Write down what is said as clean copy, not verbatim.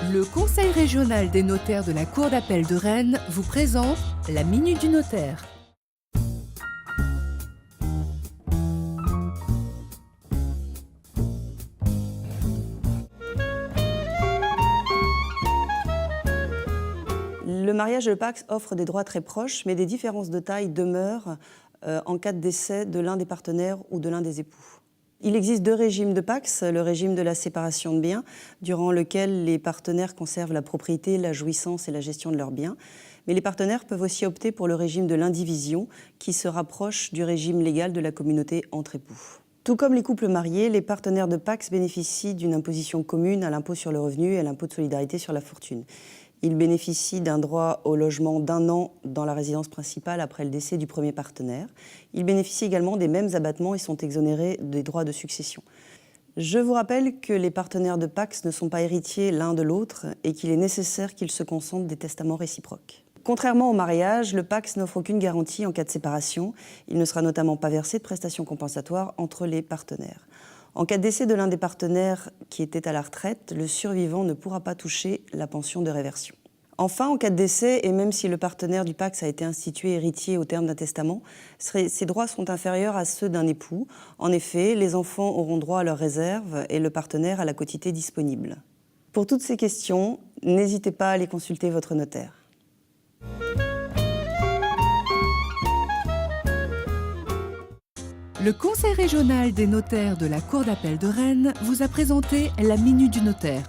Le Conseil régional des notaires de la Cour d'appel de Rennes vous présente la Minute du notaire. Le mariage et le Pacs offrent des droits très proches, mais des différences de taille demeurent en cas de décès de l'un des partenaires ou de l'un des époux. Il existe deux régimes de Pacs, le régime de la séparation de biens, durant lequel les partenaires conservent la propriété, la jouissance et la gestion de leurs biens. Mais les partenaires peuvent aussi opter pour le régime de l'indivision, qui se rapproche du régime légal de la communauté entre époux. Tout comme les couples mariés, les partenaires de Pacs bénéficient d'une imposition commune à l'impôt sur le revenu et à l'impôt de solidarité sur la fortune. Ils bénéficient d'un droit au logement d'1 an dans la résidence principale après le décès du premier partenaire. Ils bénéficient également des mêmes abattements et sont exonérés des droits de succession. Je vous rappelle que les partenaires de Pacs ne sont pas héritiers l'un de l'autre et qu'il est nécessaire qu'ils se consentent des testaments réciproques. Contrairement au mariage, le Pacs n'offre aucune garantie en cas de séparation. Il ne sera notamment pas versé de prestations compensatoires entre les partenaires. En cas de décès de l'un des partenaires qui était à la retraite, le survivant ne pourra pas toucher la pension de réversion. Enfin, en cas de décès, et même si le partenaire du Pacs a été institué héritier au terme d'un testament, ses droits sont inférieurs à ceux d'un époux. En effet, les enfants auront droit à leurs réserves et le partenaire à la quotité disponible. Pour toutes ces questions, n'hésitez pas à aller consulter votre notaire. Le Conseil régional des notaires de la Cour d'appel de Rennes vous a présenté la Minute du notaire.